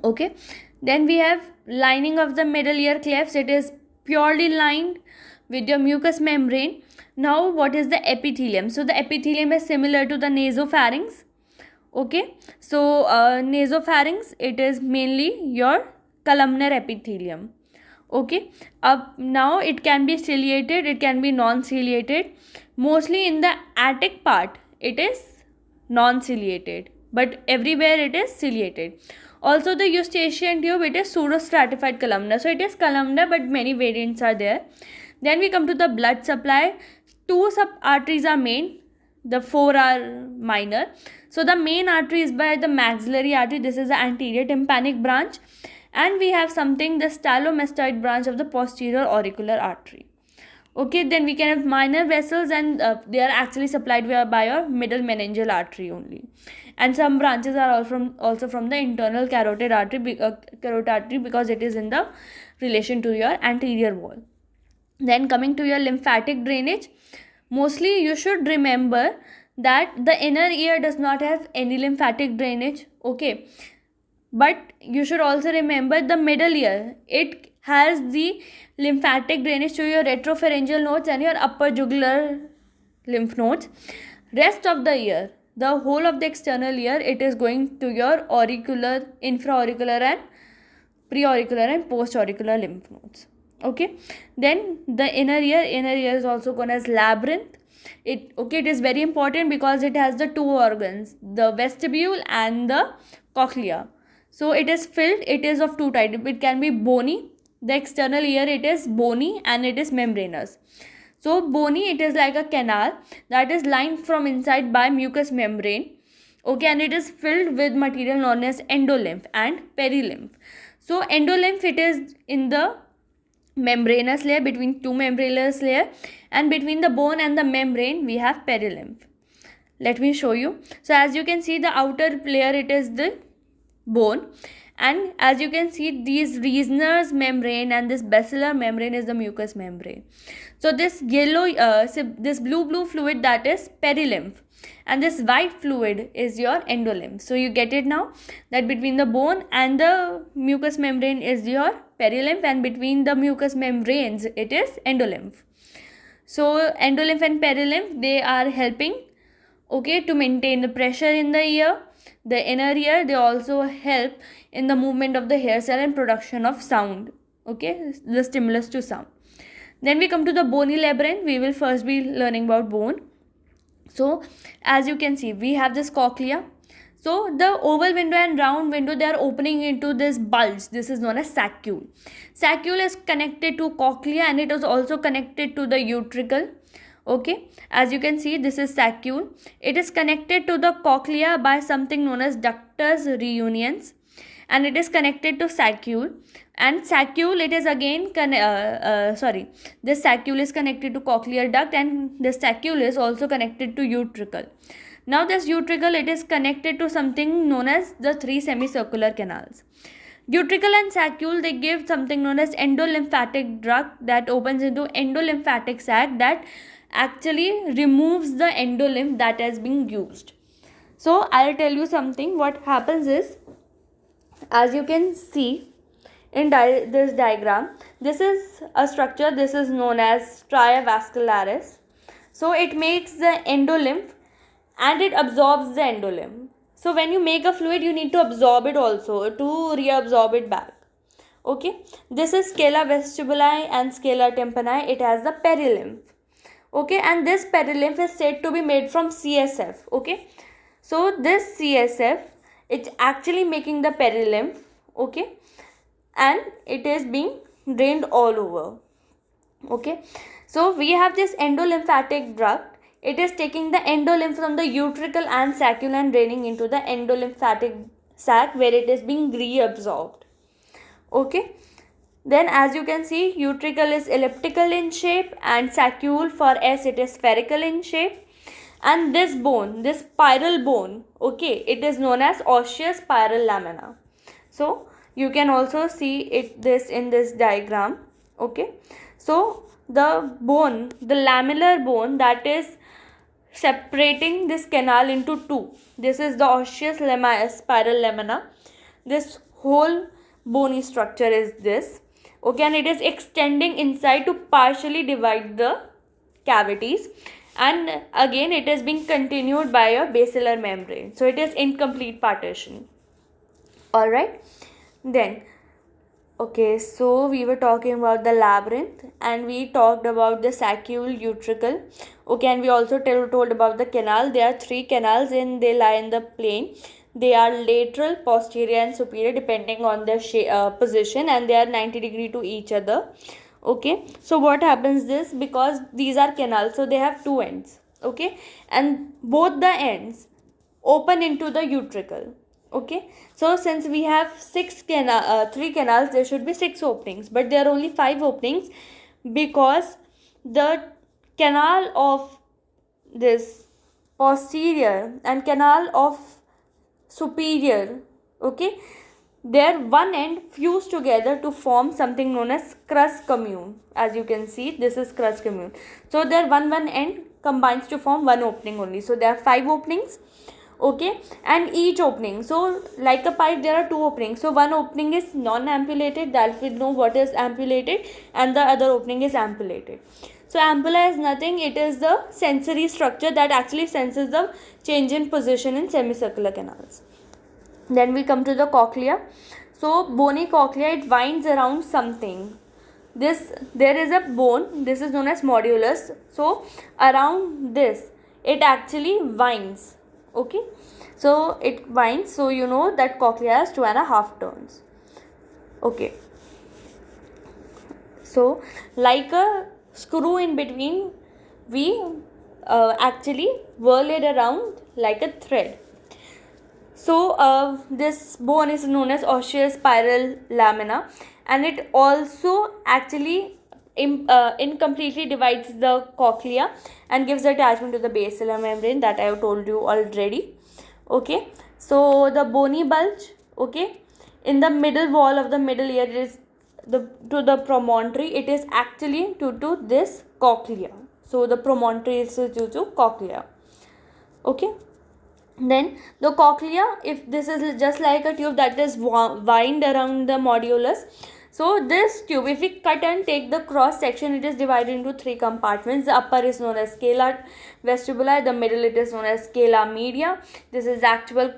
Okay, then we have lining of the middle ear clefts. It is purely lined with your mucous membrane. Now what is the epithelium? So the epithelium is similar to the nasopharynx. Okay, so nasopharynx, it is mainly your columnar epithelium. Okay, now it can be ciliated, it can be non-ciliated. Mostly in the attic part it is non-ciliated, but everywhere it is ciliated. Also the eustachian tube, it is pseudostratified columnar. So it is columnar, but many variants are there. Then we come to the blood supply. Two sub arteries are main, the four are minor. So the main artery is by the maxillary artery. This is the anterior tympanic branch, and we have something, the stylomastoid branch of the posterior auricular artery. Okay, then we can have minor vessels, and they are actually supplied by your middle meningeal artery only. And some branches are also from the internal carotid artery, because it is in the relation to your anterior wall. Then coming to your lymphatic drainage, mostly you should remember that the inner ear does not have any lymphatic drainage. Okay, but you should also remember the middle ear, it has the lymphatic drainage to your retropharyngeal nodes and your upper jugular lymph nodes. Rest of the ear, the whole of the external ear, it is going to your auricular, infraauricular and preauricular and postauricular lymph nodes. Okay, then the inner ear is also known as labyrinth. It is very important because it has the two organs, the vestibule and the cochlea. So it is filled, it is of two types. It can be bony, the external ear, it is bony and it is membranous. So bony, it is like a canal that is lined from inside by mucous membrane. Okay, and it is filled with material known as endolymph and perilymph. So endolymph, it is in the membranous layer, between two membranous layer, and between the bone and the membrane we have perilymph. Let me show you. So as you can see, the outer layer, it is the bone, and as you can see, these Reisner's membrane and this basilar membrane is the mucous membrane. So this yellow this blue fluid, that is perilymph, and this white fluid is your endolymph. So you get it now, that between the bone and the mucous membrane is your perilymph, and between the mucous membranes it is endolymph. So endolymph and perilymph, they are helping, okay, to maintain the pressure in the ear, the inner ear. They also help in the movement of the hair cell and production of sound, okay, the stimulus to sound. Then we come to the bony labyrinth. We will first be learning about bone. So as you can see, we have this cochlea. So the oval window and round window, they are opening into this bulge. This is known as saccule. Saccule is connected to cochlea, and it is also connected to the utricle. Okay, as you can see, this is saccule. It is connected to the cochlea by something known as ductus reunions, and it is connected to saccule. And saccule, it is again this saccule is connected to cochlear duct, and this saccule is also connected to utricle. Now this utricle, it is connected to something known as the three semicircular canals. Utricle and saccule, they give something known as endolymphatic duct that opens into endolymphatic sac that actually removes the endolymph that has been used. So I'll tell you something. What happens is, as you can see in this diagram, this is a structure, this is known as stria vascularis. So it makes the endolymph and it absorbs the endolymph. So when you make a fluid, you need to absorb it also to reabsorb it back. Okay, this is scala vestibuli and scala tympani. It has the perilymph. Okay, and this perilymph is said to be made from CSF. Okay, so this CSF, it's actually making the perilymph. Okay, and it is being drained all over. Okay, so we have this endolymphatic duct. It is taking the endolymph from the utricle and saccule and draining into the endolymphatic sac, where it is being reabsorbed. Okay, then as you can see, utricle is elliptical in shape and saccule for S it is spherical in shape. And this bone, this spiral bone, okay, it is known as osseous spiral lamina. So you can also see this in this diagram. Okay, so the bone, the lamellar bone that is separating this canal into two, this is the osseous spiral lamina. This whole bony structure is this. Okay, and it is extending inside to partially divide the cavities, and again it is being continued by a basilar membrane, so it is incomplete partition. All right, then okay, so we were talking about the labyrinth and we talked about the saccule, utricle. Okay, and we also told about the canal. There are three canals and they lie in the plane. They are lateral, posterior and superior depending on their position, and they are 90 degrees to each other. Okay, so what happens this, because these are canals, so they have two ends. Okay, and both the ends open into the utricle. Okay, so since we have three canals, there should be six openings, but there are only five openings because the canal of this posterior and canal of superior, okay, their one end fuse together to form something known as crus commune. As you can see, this is crus commune. So their one end combines to form one opening only. So there are five openings. Okay, and each opening, so like a pipe there are two openings, so one opening is non-ampullated, that we know what is ampullated, and the other opening is ampullated. So ampulla is nothing, it is the sensory structure that actually senses the change in position in semicircular canals. Then we come to the cochlea. So bony cochlea, it winds around something. There is a bone, this is known as modulus, so around this it actually winds. Okay, so it winds, so you know that cochlea has 2.5 turns. Okay, so like a screw in between, we actually whirl it around like a thread. So this bone is known as osseous spiral lamina, and it also actually incompletely divides the cochlea and gives attachment to the basilar membrane that I have told you already. Okay, so the bony bulge, okay, in the middle wall of the middle ear is to the promontory, it is actually due to this cochlea. So the promontory is due to cochlea. Okay, then the cochlea, if this is just like a tube that is wind around the modulus, so this tube, if we cut and take the cross section, it is divided into three compartments. The upper is known as scala vestibuli, the middle it is known as scala media. This is actual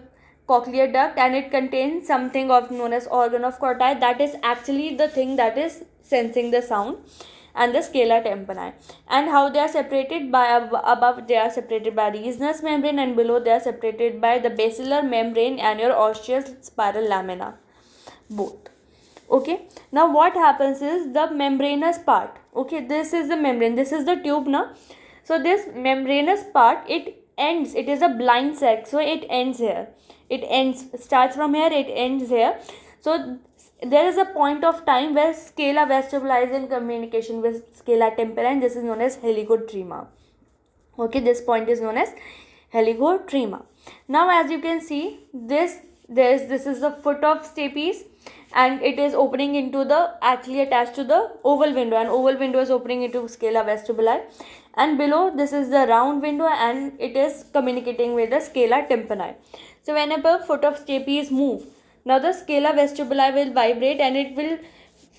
cochlear duct, and it contains something of known as organ of Corti, that is actually the thing that is sensing the sound, and the scala tympani. And how they are separated, by above they are separated by the isthmus membrane, and below they are separated by the basilar membrane and your osseous spiral lamina, both. Okay, now what happens is the membranous part, okay, this is the membrane, this is the tube now. So this membranous part, it ends, it is a blind sac, so it ends here, it ends, starts from here, it ends here. So there is a point of time where scala vestibuli is in communication with scala tympani, and this is known as helicotrema. Okay, this point is known as helicotrema. Now as you can see, this is the foot of stapes, and it is opening into the, actually attached to the oval window, and oval window is opening into scala vestibuli, and below this is the round window, and it is communicating with the scala tympani. So whenever foot of stapes move, now the scala vestibuli will vibrate, and it will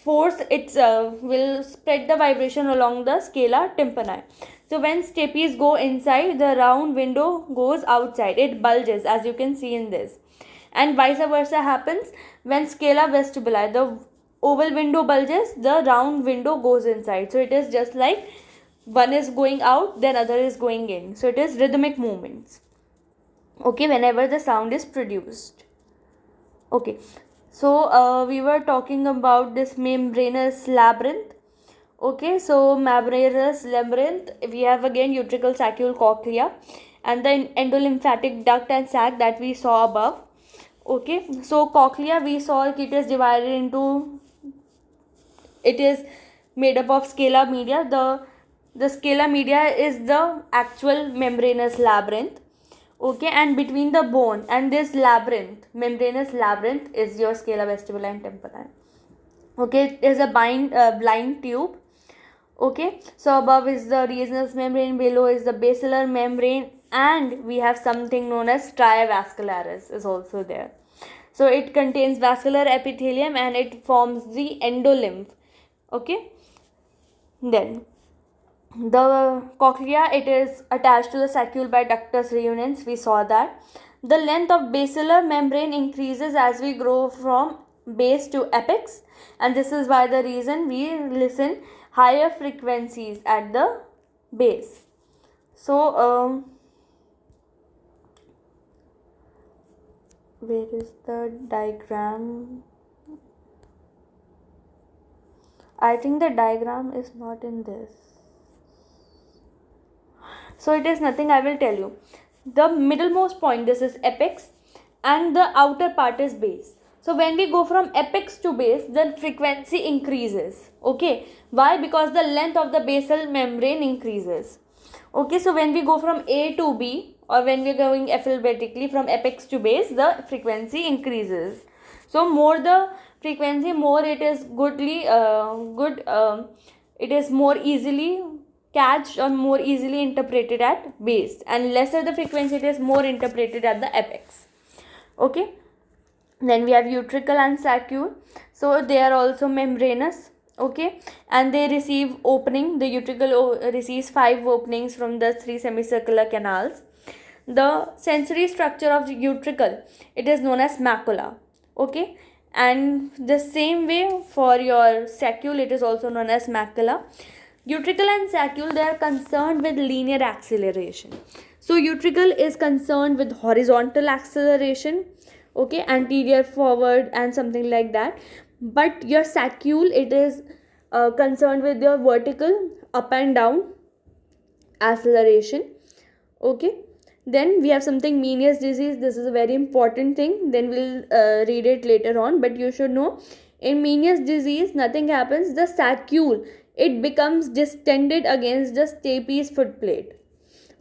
force its will spread the vibration along the scala tympani. So when stapes go inside, the round window goes outside, it bulges, as you can see in this. And vice versa happens when scala vestibuli, the oval window bulges, the round window goes inside. So it is just like one is going out, then other is going in. So it is rhythmic movements. Okay, whenever the sound is produced. Okay, So we were talking about this membranous labyrinth. Okay, so membranous labyrinth, we have again utricle, saccule, cochlea, and the endolymphatic duct and sac that we saw above. Okay, so cochlea, we saw it is divided into, it is made up of scala media. The scala media is the actual membranous labyrinth. Okay, and between the bone and this labyrinth, membranous labyrinth, is your scala vestibula and tympani. Okay, it is a blind tube. Okay, so above is the Reisner's membrane, below is the basilar membrane, and we have something known as stria vascularis is also there. So it contains vascular epithelium and it forms the endolymph. Okay, then the cochlea, it is attached to the saccule by ductus reunions, we saw that. The length of basilar membrane increases as we grow from base to apex, and this is why the reason we listen higher frequencies at the base. So where is the diagram? I think the diagram is not in this. So it is nothing, I will tell you. The middlemost point, this is apex, and the outer part is base. So when we go from apex to base, the frequency increases. Okay, why? Because the length of the basal membrane increases. Okay, so when we go from A to B, or when we are going alphabetically from apex to base, the frequency increases. So more the frequency, more it is it is more easily catched or more easily interpreted at base, and lesser the frequency, it is more interpreted at the apex. Okay, then we have utricle and saccule. So they are also membranous. Okay, and they receive opening. The utricle receives 5 openings from the 3 semicircular canals. The sensory structure of the utricle, it is known as macula. Okay, and the same way for your saccule, it is also known as macula. Utricle and saccule, they are concerned with linear acceleration. So utricle is concerned with horizontal acceleration, okay, anterior, forward, and something like that. But your saccule, it is concerned with your vertical, up and down acceleration. Okay, then we have something Meniere's disease. This is a very important thing. Then we'll read it later on, but you should know, in Meniere's disease, nothing happens. The saccule, it becomes distended against the stapes foot plate.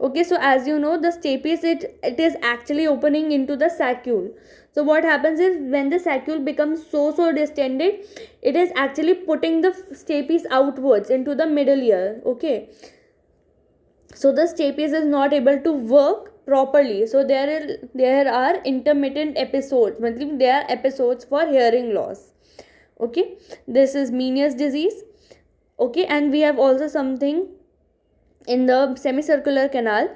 Okay, so as you know, the stapes, it is actually opening into the saccule. So what happens is, when the saccule becomes so distended, it is actually putting the stapes outwards into the middle ear. Okay, so the stapes is not able to work properly. So there are intermittent episodes, meaning there are episodes for hearing loss. Okay, this is Meniere's disease. Okay, and we have also something in the semicircular canal.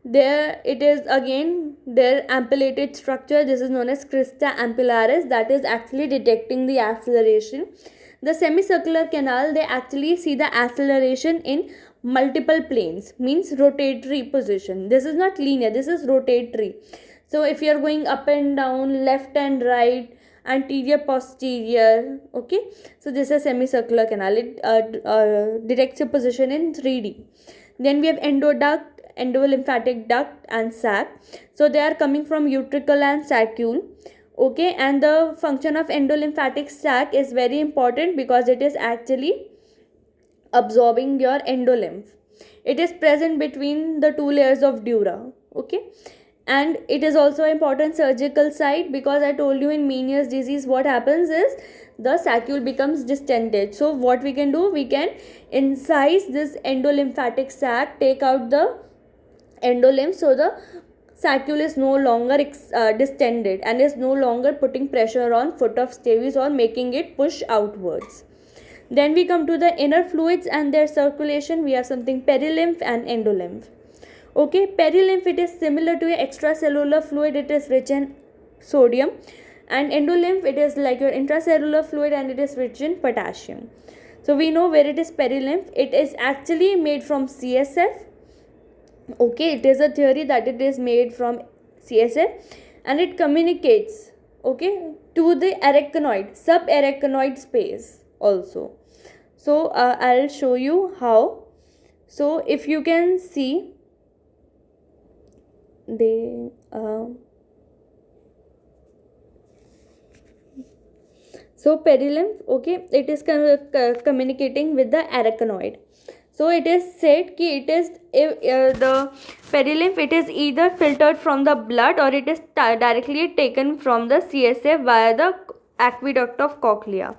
There it is again, their ampullated structure, this is known as crista ampullaris, that is actually detecting the acceleration. The semicircular canal, they actually see the acceleration in multiple planes, means rotatory position. This is not linear, this is rotatory. So if you are going up and down, left and right, anterior, posterior, okay, so this is semicircular canal. It detects your position in 3D. Then we have endoduct, endolymphatic duct, and sac. So they are coming from utricle and saccule. Okay, and the function of endolymphatic sac is very important because it is actually absorbing your endolymph. It is present between the 2 layers of dura. Okay, and it is also important surgical site, because I told you in Meniere's disease what happens is the saccule becomes distended. So what we can do, we can incise this endolymphatic sac, take out the endolymph, so the saccule is no longer distended and is no longer putting pressure on foot of stapes or making it push outwards. Then we come to the inner fluids and their circulation. We have something perilymph and endolymph. Okay, perilymph, it is similar to a extracellular fluid, it is rich in sodium, and endolymph, it is like your intracellular fluid and it is rich in potassium. So we know where it is perilymph, it is actually made from CSF. Okay, it is a theory that it is made from CSF, and it communicates, okay, to the arachnoid, subarachnoid space also. So I'll show you how. So if you can see, they so perilymph, okay, it is communicating with the arachnoid. So it is said ki it is the perilymph, it is either filtered from the blood or it is directly taken from the CSF via the aqueduct of cochlea.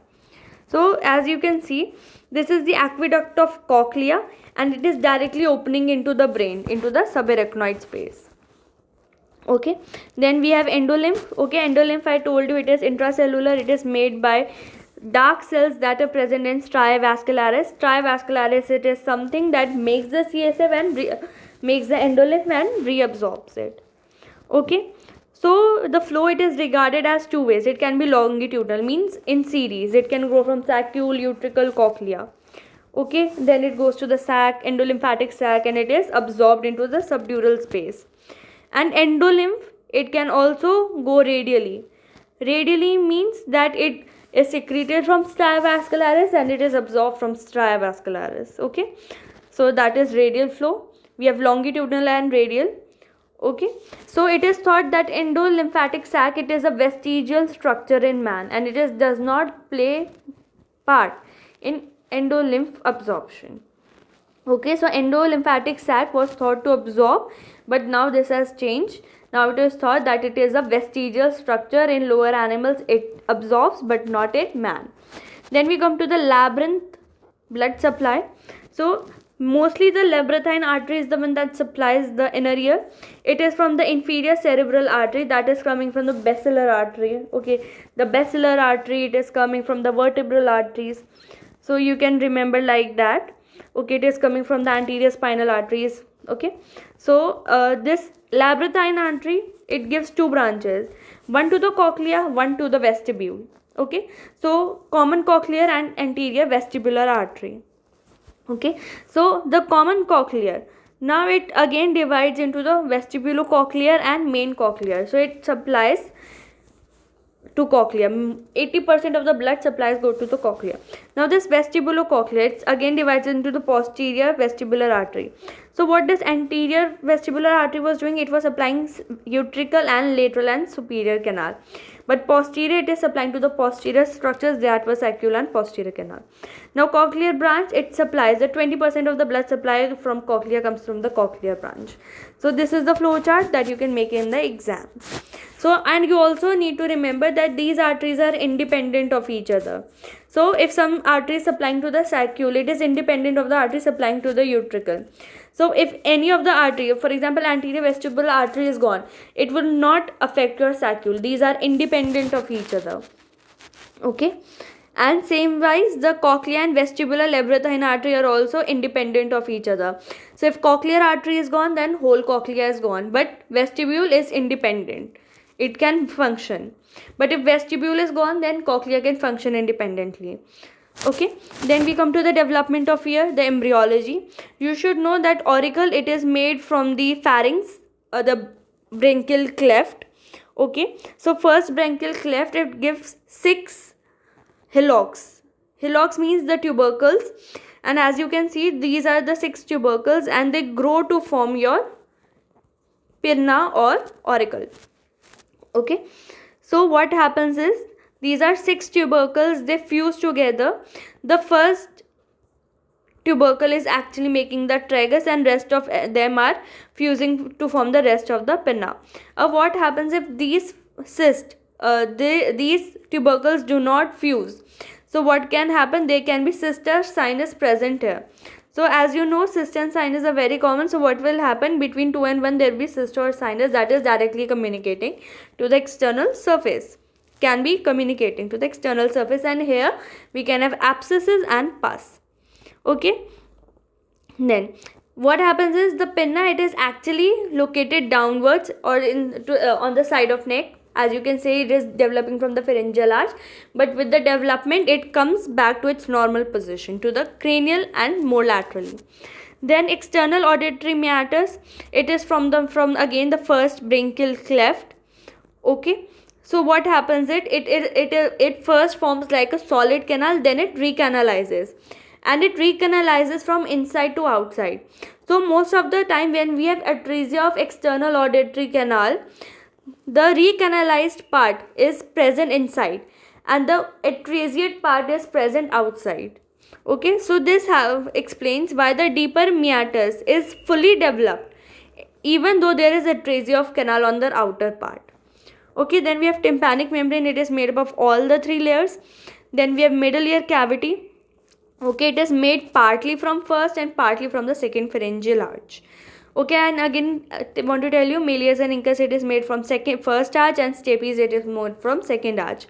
So as you can see, this is the aqueduct of cochlea and it is directly opening into the brain, into the subarachnoid space. Okay, then we have endolymph. Okay, endolymph, I told you, it is intracellular. It is made by dark cells that are present in striae vascularis. Striae vascularis, it is something that makes the CSF and makes the endolymph and reabsorbs it. Okay, so the flow, it is regarded as two ways. It can be longitudinal, means in series. It can go from saccule, utricle, cochlea. Okay, then it goes to the sac, endolymphatic sac, and it is absorbed into the subdural space. And endolymph, it can also go radially. Radially means that it is secreted from striae vascularis and it is absorbed from striae vascularis. Okay, so that is radial flow. We have longitudinal and radial. Okay, so it is thought that endolymphatic sac, it is a vestigial structure in man and it is does not play part in endolymph absorption. Okay, so endolymphatic sac was thought to absorb, but now this has changed. Now it is thought that it is a vestigial structure. In lower animals it absorbs, but not in man. Then we come to the labyrinth blood supply. So mostly the labyrinthine artery is the one that supplies the inner ear. It is from the inferior cerebral artery, that is coming from the basilar artery. Okay, the basilar artery, it is coming from the vertebral arteries. So you can remember like that. Okay, it is coming from the anterior spinal arteries. Okay, so this labyrinthine artery, it gives two branches, one to the cochlea, one to the vestibule. Okay, so common cochlear and anterior vestibular artery. Okay, so the common cochlear, now it again divides into the vestibulocochlear and main cochlear. So it supplies to cochlea. 80% of the blood supplies go to the cochlea. Now this vestibulocochlear, it's again divides into the posterior vestibular artery. So what this anterior vestibular artery was doing, it was supplying utricle and lateral and superior canal. But posterior, it is supplying to the posterior structures, that was saccule and posterior canal. Now cochlear branch, it supplies the 20% of the blood supply from cochlea comes from the cochlear branch. So this is the flow chart that you can make in the exams. So, and you also need to remember that these arteries are independent of each other. So if some artery is supplying to the saccule, it is independent of the artery supplying to the utricle. So if any of the artery, for example anterior vestibular artery is gone, it will not affect your saccule. These are independent of each other. Okay, and same wise the cochlear and vestibular labyrinthine artery are also independent of each other. So if cochlear artery is gone, then whole cochlea is gone, but vestibule is independent, it can function. But if vestibule is gone, then cochlea can function independently. Okay, then we come to the development of ear, the embryology. You should know that auricle, it is made from the pharynx, the branchial cleft. Okay, so first branchial cleft, it gives 6 hillocks. Hillocks means the tubercles, and as you can see, these are the 6 tubercles and they grow to form your pinna or auricle. Okay, so what happens is, these are 6 tubercles, they fuse together. The first tubercle is actually making the tragus and rest of them are fusing to form the rest of the pinna. What happens if these cysts, these tubercles do not fuse? So what can happen? There can be cyst or sinus present here. So as you know, cyst and sinus are very common. So what will happen? Between 2 and 1 there will be cyst or sinus that is directly communicating to the external surface. Can be communicating to the external surface, and here we can have abscesses and pus. Okay, then what happens is, the pinna, it is actually located downwards or on the side of neck. As you can see, it is developing from the pharyngeal arch, but with the development it comes back to its normal position, to the cranial and more laterally. Then external auditory meatus, it is from again the first branchial cleft. Okay, So what happens, it first forms like a solid canal, then it recanalizes, and it recanalizes from inside to outside. So most of the time when we have atresia of external auditory canal, the recanalized part is present inside and the atresiate part is present outside. Okay, so this explains why the deeper meatus is fully developed even though there is atresia of canal on the outer part. Okay, then we have tympanic membrane. It is made up of all the three layers. Then we have middle ear cavity. Okay, it is made partly from first and partly from the second pharyngeal arch. Okay, and again I want to tell you, Malleus and Incus, it is made from first arch, and stapes it is made from second arch.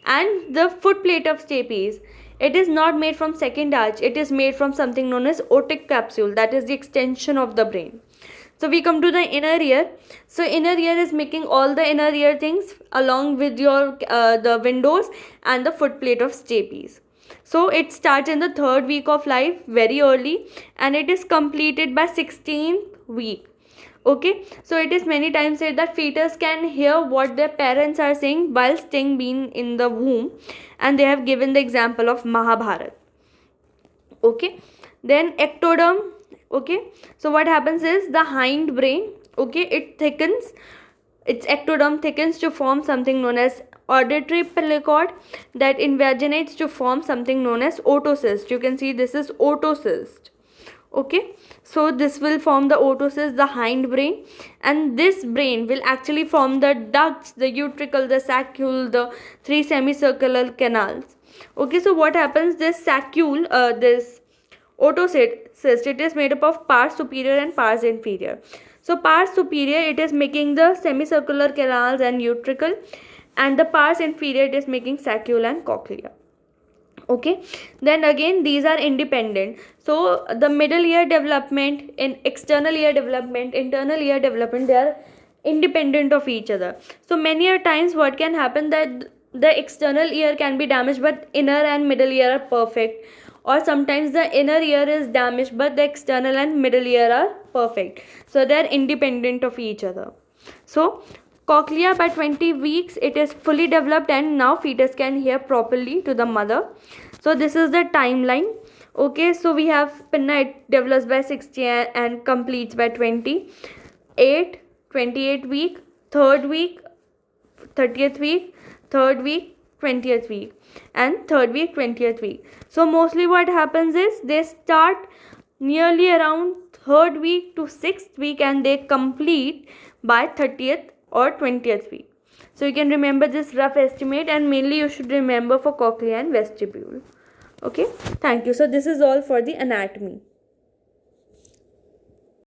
And the foot plate of stapes, it is not made from second arch, it is made from something known as otic capsule, that is the extension of the brain. So we come to the inner ear. So inner ear is making all the inner ear things along with your the windows and the foot plate of stapes. So it starts in the 3rd week of life, very early, and it is completed by 16th week. Okay, so it is many times said that fetus can hear what their parents are saying while staying being in the womb, and they have given the example of Mahabharata. Okay, then ectoderm. Okay, so what happens is the hind brain, okay, it thickens, its ectoderm thickens to form something known as auditory pellicord, that invaginates to form something known as otocyst. You can see this is otocyst. Okay, so this will form the otocyst, the hind brain, and this brain will actually form the ducts, the utricle, the saccule, the 3 semicircular canals. Okay, so what happens, this saccule, this otocyst, it is made up of pars superior and pars inferior. So pars superior, it is making the semicircular canals and utricle, and the pars inferior, it is making saccule and cochlea. Okay, then again these are independent. So the middle ear development, in external ear development, internal ear development, they are independent of each other. So many a times what can happen, that the external ear can be damaged but inner and middle ear are perfect, or sometimes the inner ear is damaged but the external and middle ear are perfect. So they are independent of each other. So cochlea, by 20 weeks it is fully developed, and now fetus can hear properly to the mother. So this is the timeline. Okay, so we have pinna, it develops by 60 and completes by 28, 28 week, 3rd week, 30th week, 3rd week, 20th week, and 3rd week, 20th week. So mostly what happens is they start nearly around 3rd week to 6th week, and they complete by 30th or 20th week. So you can remember this rough estimate, and mainly you should remember for cochlea and vestibule. Okay, thank you. So this is all for the anatomy.